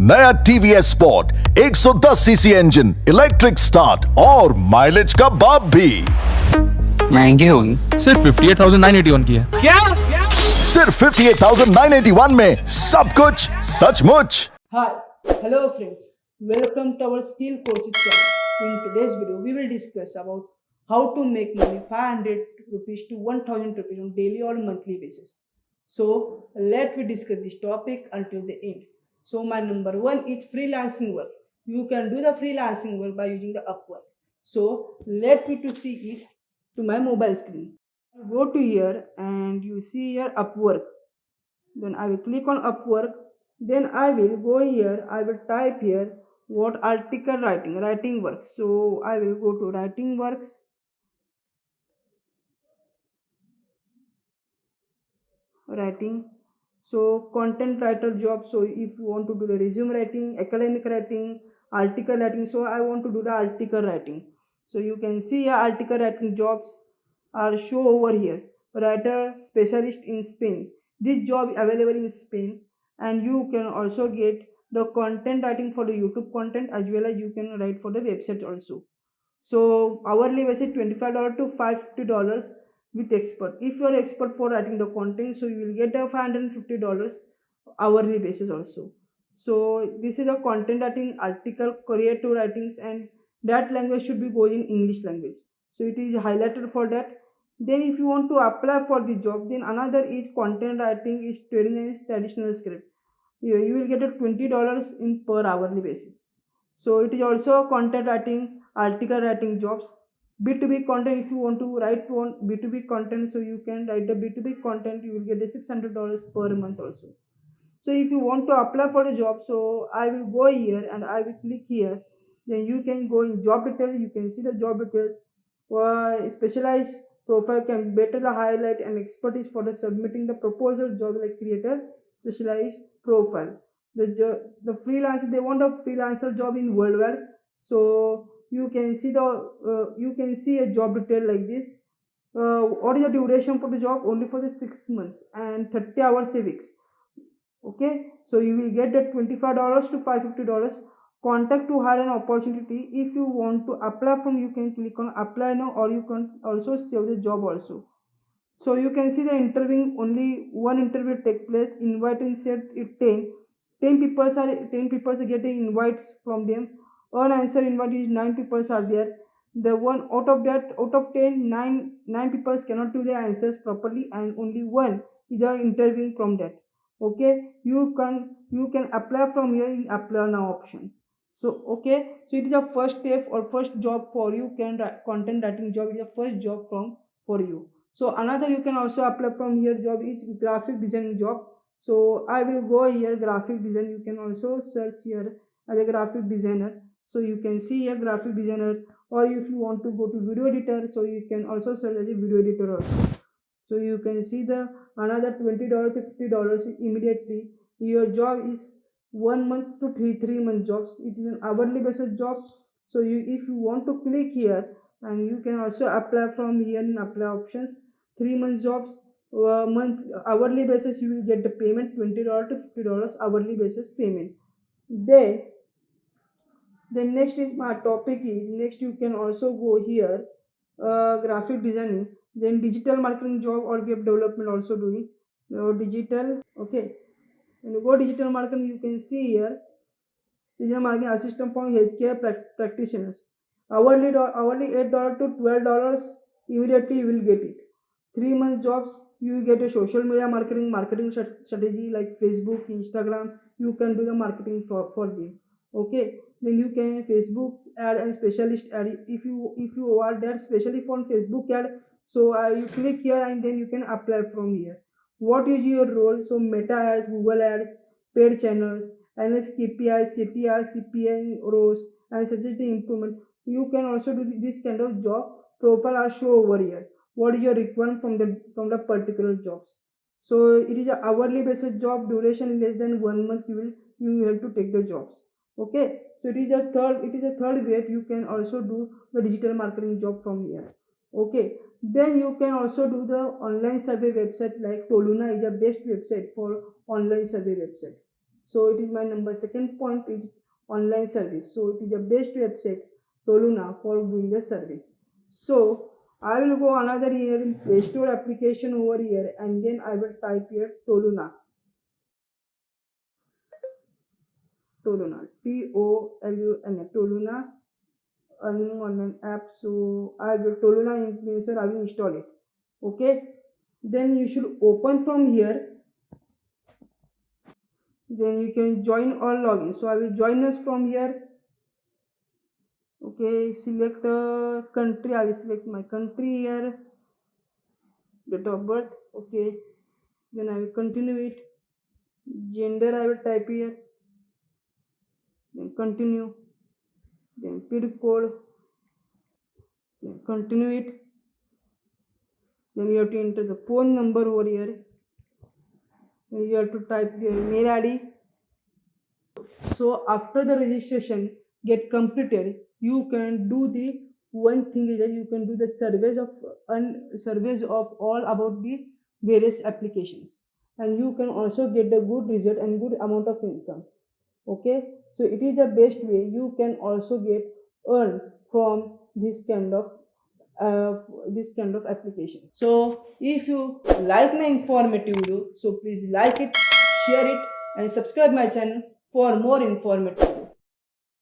नया TVS spot 110 CC engine, electric start और mileage का बाप भी। महंगी होगी। सिर्फ 58,981 की है। क्या? सिर्फ 58,981 में सब कुछ सचमुच। Hi, hello friends. Welcome to our skill courses channel. In today's video, we will discuss about how to make money 500 rupees to 1000 rupees on daily or monthly basis. So let me discuss this topic until the end. So my number one is freelancing work. You can do the freelancing work by using the Upwork. So let me to see it to my mobile screen. Go to here and you see here Upwork. Then I will click on Upwork. Then I will go here. I will type here what article writing works. So I will go to writing works. Writing. So content writer job. So if you want to do the resume writing, academic writing, article writing. So I want to do the article writing. So you can see here article writing jobs are show over here. Writer specialist in Spain. This job available in Spain, and you can also get the content writing for the YouTube content as well as you can write for the website also. So hourly basis $25 to $550 with expert. If you are expert for writing the content, so you will get a $550 hourly basis also. So this is a content writing article creative writings, and that language should be going in English language. So it is highlighted for that. Then if you want to apply for the job, then another is content writing is traditional script. You will get a $20 in per hourly basis. So it is also content writing, article writing jobs. B2B content, if you want to write on B2B content, so you can write the B2B content, you will get the $600 per month also. So if you want to apply for a job, so I will go here and I will click here. Then you can go in job details, you can see the job details. Specialized profile can better highlight and expertise for the submitting the proposal job like creator specialized profile. The freelancer, they want a freelancer job in worldwide. So you can see a job detail like this. What is the duration for the job? Only for the 6 months and 30 hours a week. Okay, so you will get the $25 to $550. Contact to hire an opportunity. If you want to apply from, you can click on apply now, or you can also save the job also. So you can see the interviewing, only one interview take place. Inviting set it 10 people are getting invites from them. Unanswered invite is 9 people are there. The one out of 10, 9 people cannot do the answers properly, and only one is interviewing from that. Okay, you can apply from here in apply now option. So okay, so it is a first step or first job for you. Can content writing job is a first job from for you. So another you can also apply from here job is graphic designing job. So I will go here graphic design. You can also search here as a graphic designer. So you can see a graphic designer, or if you want to go to video editor, so you can also search as a video editor also. So you can see the another $20 to $50 immediately. Your job is 1 month to 3 month jobs. It is an hourly basis job. So if you want to click here, and you can also apply from here in apply options. 3 months jobs, month hourly basis, you will get the payment $20 to $50 hourly basis payment. Then next is my topic is next you can also go here graphic designing, then digital marketing job or web development also doing digital. Okay, when you go digital marketing, you can see here digital marketing assistant for healthcare practitioners. Hourly $8 to $12 immediately you will get it. 3 month jobs, you will get a social media marketing strategy like Facebook, Instagram. You can do the marketing for them. Okay, then you can Facebook ad and specialist ad. If you are that specially for Facebook ad, so you click here and then you can apply from here. What is your role? So Meta ads, Google ads, paid channels, analyze KPI, CTR, CPN, ROS, and suggest the improvement. You can also do this kind of job. Profile are show over here. What is your requirement from the particular jobs? So it is a hourly basis job, duration less than 1 month. You have to take the jobs. Okay, so it is a third way you can also do the digital marketing job from here. Okay, then you can also do the online survey website like Toluna is the best website for online survey website. So it is my number. Second point is online service. So it is the best website Toluna for doing the service. So I will go another here in Play Store application over here, and then I will type here Toluna. Toluna, Toluna, Toluna, earning online app. So I will Toluna influencer. I will install it. Okay. Then you should open from here. Then you can join or login. So I will join us from here. Okay, select a country. I will select my country here, date of birth. Okay, then I will continue it. Gender I will type here, then continue, then PIN code, then continue it. Then you have to enter the phone number over here. Then you have to type your mail ID. So after the registration get completed, you can do the one thing is that you can do the surveys of all about the various applications, and you can also get the good result and good amount of income. Okay, so it is the best way you can also get earn from this kind of application. So if you like my informative video, so please like it, share it, and subscribe my channel for more informative.